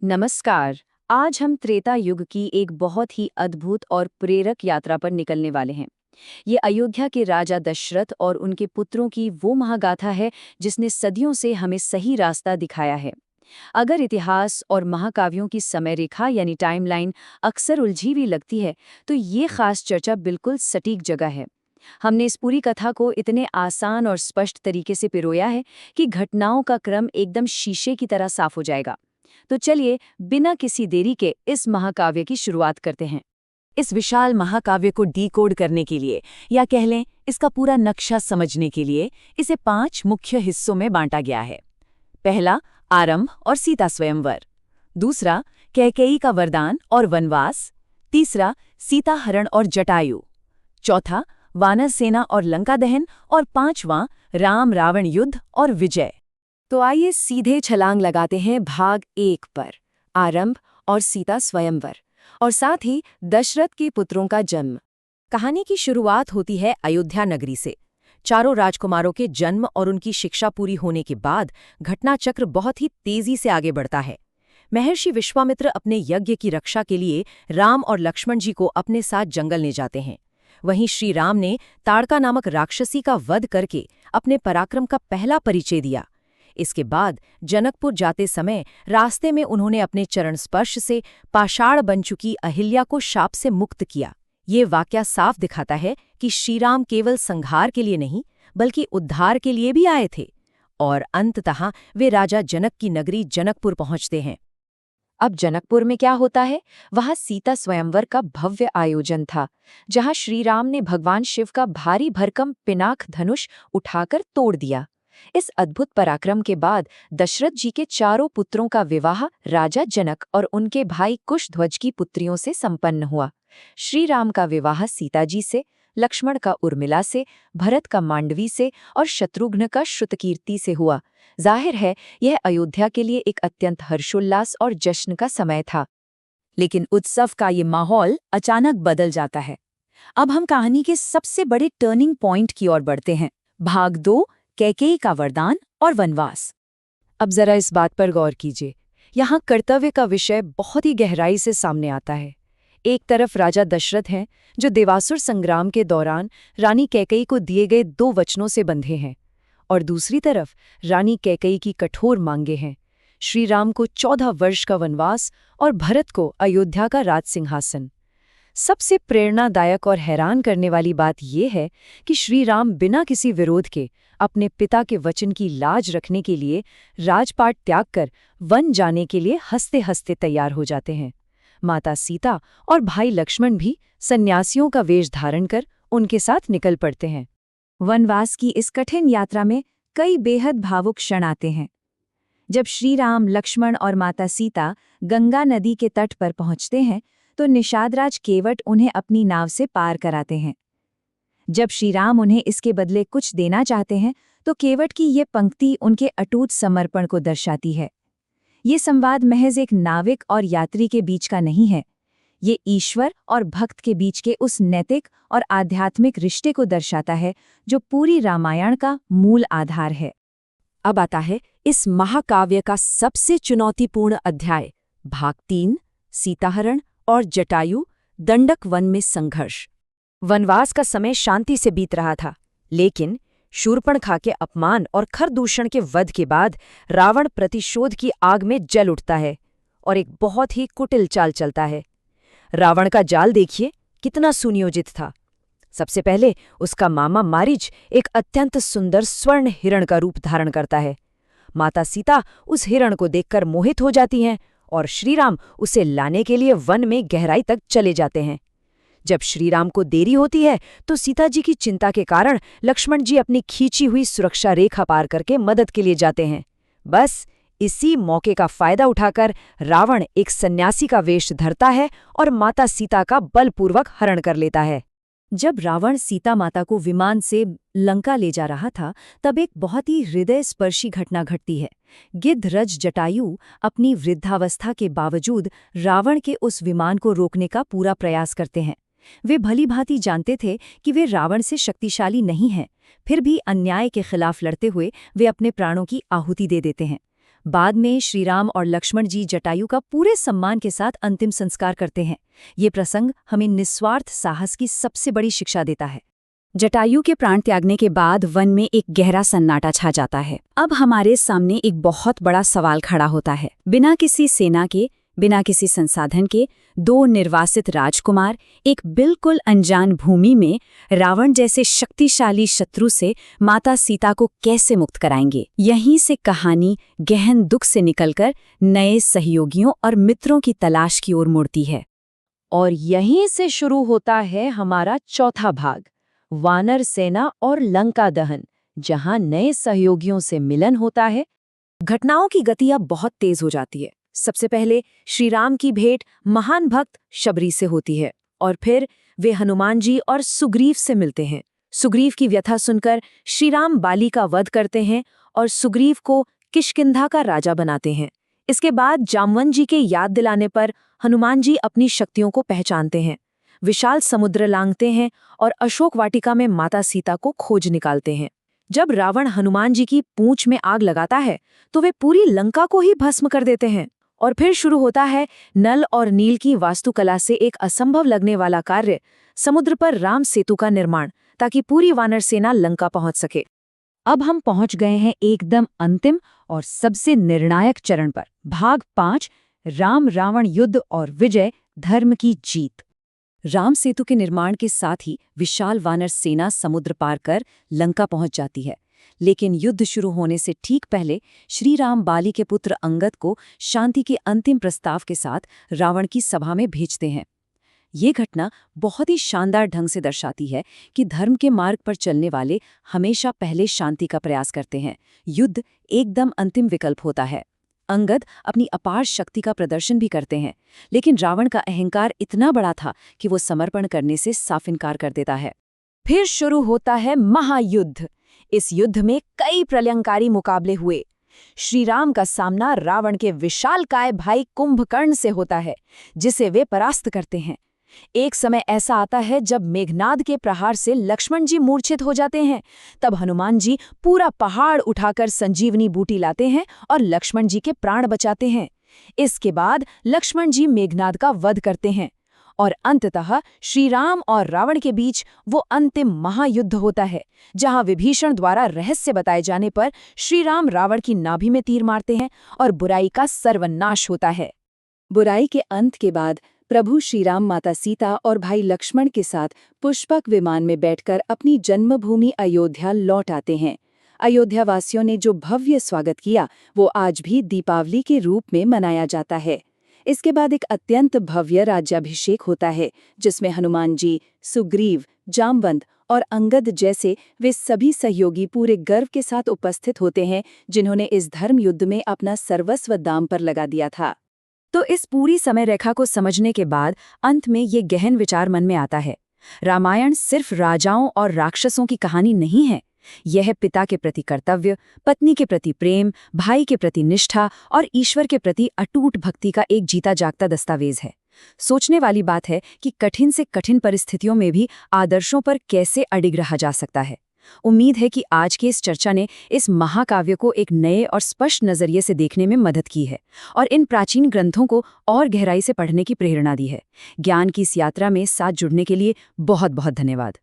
नमस्कार। आज हम त्रेता युग की एक बहुत ही अद्भुत और प्रेरक यात्रा पर निकलने वाले हैं। ये अयोध्या के राजा दशरथ और उनके पुत्रों की वो महागाथा है जिसने सदियों से हमें सही रास्ता दिखाया है। अगर इतिहास और महाकाव्यों की समय रेखा यानी टाइमलाइन अक्सर उलझी हुई लगती है, तो ये खास चर्चा बिल्कुल सटीक जगह है। हमने इस पूरी कथा को इतने आसान और स्पष्ट तरीके से पिरोया है कि घटनाओं का क्रम एकदम शीशे की तरह साफ हो जाएगा। तो चलिए, बिना किसी देरी के इस महाकाव्य की शुरुआत करते हैं। इस विशाल महाकाव्य को डीकोड करने के लिए या कह लें इसका पूरा नक्शा समझने के लिए इसे 5 मुख्य हिस्सों में बांटा गया है। पहला, आरंभ और सीता स्वयंवर। दूसरा, कैकेयी का वरदान और वनवास। तीसरा, सीता हरण और जटायु। चौथा, वानर सेना और लंका दहन। और पांचवां, राम रावण युद्ध और विजय। तो आइए सीधे छलांग लगाते हैं भाग 1 पर, आरंभ और सीता स्वयंवर, और साथ ही दशरथ के पुत्रों का जन्म। कहानी की शुरुआत होती है अयोध्या नगरी से। चारों राजकुमारों के जन्म और उनकी शिक्षा पूरी होने के बाद घटनाचक्र बहुत ही तेजी से आगे बढ़ता है। महर्षि विश्वामित्र अपने यज्ञ की रक्षा के लिए राम और लक्ष्मण जी को अपने साथ जंगल ले जाते हैं। वहीं श्री राम ने ताड़का नामक राक्षसी का वध करके अपने पराक्रम का पहला परिचय दिया। इसके बाद जनकपुर जाते समय रास्ते में उन्होंने अपने चरण स्पर्श से पाषाण बन चुकी अहिल्या को शाप से मुक्त किया। ये वाकया साफ दिखाता है कि श्रीराम केवल संहार के लिए नहीं बल्कि उद्धार के लिए भी आए थे। और अंततः वे राजा जनक की नगरी जनकपुर पहुंचते हैं। अब जनकपुर में क्या होता है? वहां सीता स्वयंवर का भव्य आयोजन था, जहां श्रीराम ने भगवान शिव का भारी भरकम पिनाक धनुष उठाकर तोड़ दिया। इस अद्भुत पराक्रम के बाद दशरथ जी के चारों पुत्रों का विवाह राजा जनक और उनके भाई कुशध्वज की पुत्रियों से संपन्न हुआ। श्री राम का विवाह सीता जी से, लक्ष्मण का उर्मिला से, भरत का मांडवी से और शत्रुघ्न का श्रुतकीर्ति से हुआ। जाहिर है, यह अयोध्या के लिए एक अत्यंत हर्षोल्लास और जश्न का समय था। लेकिन उत्सव का ये माहौल अचानक बदल जाता है। अब हम कहानी के सबसे बड़े टर्निंग पॉइंट की ओर बढ़ते हैं। भाग 2, कैकेयी का वरदान और वनवास। अब जरा इस बात पर गौर कीजिए। यहाँ कर्तव्य का विषय बहुत ही गहराई से सामने आता है। एक तरफ राजा दशरथ हैं, जो देवासुर संग्राम के दौरान रानी कैकेयी को दिए गए 2 वचनों से बंधे हैं, और दूसरी तरफ रानी कैकेयी की कठोर मांगे हैं। श्री राम को 14 वर्ष का वनवास और भरत को अयोध्या का राज सिंहासन। सबसे प्रेरणादायक और हैरान करने वाली बात यह है कि श्री राम बिना किसी विरोध के अपने पिता के वचन की लाज रखने के लिए राजपाट त्याग कर वन जाने के लिए हंसते हंसते तैयार हो जाते हैं। माता सीता और भाई लक्ष्मण भी सन्यासियों का वेश धारण कर उनके साथ निकल पड़ते हैं। वनवास की इस कठिन यात्रा में कई बेहद भावुक क्षण आते हैं। जब श्री राम, लक्ष्मण और माता सीता गंगा नदी के तट पर पहुंचते हैं, तो निषादराज केवट उन्हें अपनी नाव से पार कराते हैं। जब श्री राम उन्हें इसके बदले कुछ देना चाहते हैं, तो केवट की ये पंक्ति उनके अटूट समर्पण को दर्शाती है। ये संवाद महज एक नाविक और यात्री के बीच का नहीं है। ये ईश्वर और भक्त के बीच के उस नैतिक और आध्यात्मिक रिश्ते को दर्शाता है जो पूरी रामायण का मूल आधार है। अब आता है इस महाकाव्य का सबसे चुनौतीपूर्ण अध्याय, भाग 3, सीताहरण और जटायु दंडक वन में संघर्ष। वनवास का समय शांति से बीत रहा था, लेकिन शूर्पणखा के अपमान और खरदूषण के वध के बाद रावण प्रतिशोध की आग में जल उठता है और एक बहुत ही कुटिल चाल चलता है। रावण का जाल देखिए कितना सुनियोजित था। सबसे पहले उसका मामा मारीच एक अत्यंत सुंदर स्वर्ण हिरण का रूप धारण करता है। माता सीता उस हिरण को देखकर मोहित हो जाती हैं और श्रीराम उसे लाने के लिए वन में गहराई तक चले जाते हैं। जब श्रीराम को देरी होती है तो सीता जी की चिंता के कारण लक्ष्मण जी अपनी खींची हुई सुरक्षा रेखा पार करके मदद के लिए जाते हैं। बस इसी मौके का फायदा उठाकर रावण एक सन्यासी का वेश धरता है और माता सीता का बलपूर्वक हरण कर लेता है। जब रावण सीता माता को विमान से लंका ले जा रहा था, तब एक बहुत ही हृदयस्पर्शी घटना घटती है। गिद्धरज जटायु अपनी वृद्धावस्था के बावजूद रावण के उस विमान को रोकने का पूरा प्रयास करते हैं। वे भली भांति जानते थे कि वे रावण से शक्तिशाली नहीं हैं, फिर भी अन्याय के खिलाफ लड़ते हुए वे अपने प्राणों की आहुति दे देते हैं। बाद में श्रीराम और लक्ष्मण जी जटायु का पूरे सम्मान के साथ अंतिम संस्कार करते हैं। ये प्रसंग हमें निस्वार्थ साहस की सबसे बड़ी शिक्षा देता है। जटायु के प्राण त्यागने के बाद वन में एक गहरा सन्नाटा छा जाता है। अब हमारे सामने एक बहुत बड़ा सवाल खड़ा होता है। बिना किसी सेना के, बिना किसी संसाधन के, दो निर्वासित राजकुमार एक बिल्कुल अनजान भूमि में रावण जैसे शक्तिशाली शत्रु से माता सीता को कैसे मुक्त कराएंगे। यहीं से कहानी गहन दुख से निकलकर नए सहयोगियों और मित्रों की तलाश की ओर मुड़ती है। और यहीं से शुरू होता है हमारा चौथा भाग, वानर सेना और लंका दहन, जहां नए सहयोगियों से मिलन होता है। घटनाओं की गति अब बहुत तेज हो जाती है। सबसे पहले श्रीराम की भेंट महान भक्त शबरी से होती है और फिर वे हनुमान जी और सुग्रीव से मिलते हैं। सुग्रीव की व्यथा सुनकर श्रीराम बाली का वध करते हैं और सुग्रीव को किष्किंधा का राजा बनाते हैं। इसके बाद जामवंत जी के याद दिलाने पर हनुमान जी अपनी शक्तियों को पहचानते हैं, विशाल समुद्र लांघते हैं और अशोक वाटिका में माता सीता को खोज निकालते हैं। जब रावण हनुमान जी की पूंछ में आग लगाता है तो वे पूरी लंका को ही भस्म कर देते हैं। और फिर शुरू होता है नल और नील की वास्तुकला से एक असंभव लगने वाला कार्य, समुद्र पर राम सेतु का निर्माण, ताकि पूरी वानर सेना लंका पहुंच सके। अब हम पहुंच गए हैं एकदम अंतिम और सबसे निर्णायक चरण पर। भाग 5, राम रावण युद्ध और विजय, धर्म की जीत। राम सेतु के निर्माण के साथ ही विशाल वानर सेना समुद्र पार कर लंका पहुंच जाती है। लेकिन युद्ध शुरू होने से ठीक पहले श्री राम बाली के पुत्र अंगद को शांति के अंतिम प्रस्ताव के साथ रावण की सभा में भेजते हैं। ये घटना बहुत ही शानदार ढंग से दर्शाती है कि धर्म के मार्ग पर चलने वाले हमेशा पहले शांति का प्रयास करते हैं। युद्ध एकदम अंतिम विकल्प होता है। अंगद अपनी अपार शक्ति का प्रदर्शन भी करते हैं, लेकिन रावण का अहंकार इतना बड़ा था कि वो समर्पण करने से साफ इनकार कर देता है। फिर शुरू होता है महायुद्ध। इस युद्ध में कई प्रलयंकारी मुकाबले हुए। श्रीराम का सामना रावण के विशालकाय भाई कुंभकर्ण से होता है, जिसे वे परास्त करते हैं। एक समय ऐसा आता है जब मेघनाद के प्रहार से लक्ष्मण जी मूर्छित हो जाते हैं। तब हनुमान जी पूरा पहाड़ उठाकर संजीवनी बूटी लाते हैं और लक्ष्मण जी के प्राण बचाते हैं। इसके बाद लक्ष्मण जी मेघनाद का वध करते हैं और अंततः श्रीराम और रावण के बीच वो अंतिम महायुद्ध होता है, जहां विभीषण द्वारा रहस्य बताए जाने पर श्रीराम रावण की नाभि में तीर मारते हैं और बुराई का सर्वनाश होता है। बुराई के अंत के बाद प्रभु श्रीराम माता सीता और भाई लक्ष्मण के साथ पुष्पक विमान में बैठकर अपनी जन्मभूमि अयोध्या लौट आते हैं। अयोध्या वासियों ने जो भव्य स्वागत किया वो आज भी दीपावली के रूप में मनाया जाता है। इसके बाद एक अत्यंत भव्य राज्याभिषेक होता है, जिसमें हनुमान जी, सुग्रीव, जामवंत और अंगद जैसे वे सभी सहयोगी पूरे गर्व के साथ उपस्थित होते हैं, जिन्होंने इस धर्म युद्ध में अपना सर्वस्व दांव पर लगा दिया था। तो इस पूरी समय रेखा को समझने के बाद अंत में ये गहन विचार मन में आता है। रामायण सिर्फ राजाओं और राक्षसों की कहानी नहीं है। यह पिता के प्रति कर्तव्य, पत्नी के प्रति प्रेम, भाई के प्रति निष्ठा और ईश्वर के प्रति अटूट भक्ति का एक जीता जागता दस्तावेज है। सोचने वाली बात है कि कठिन से कठिन परिस्थितियों में भी आदर्शों पर कैसे अडिग रहा जा सकता है। उम्मीद है कि आज की इस चर्चा ने इस महाकाव्य को एक नए और स्पष्ट नजरिए से देखने में मदद की है और इन प्राचीन ग्रंथों को और गहराई से पढ़ने की प्रेरणा दी है। ज्ञान की इस यात्रा में साथ जुड़ने के लिए बहुत बहुत धन्यवाद।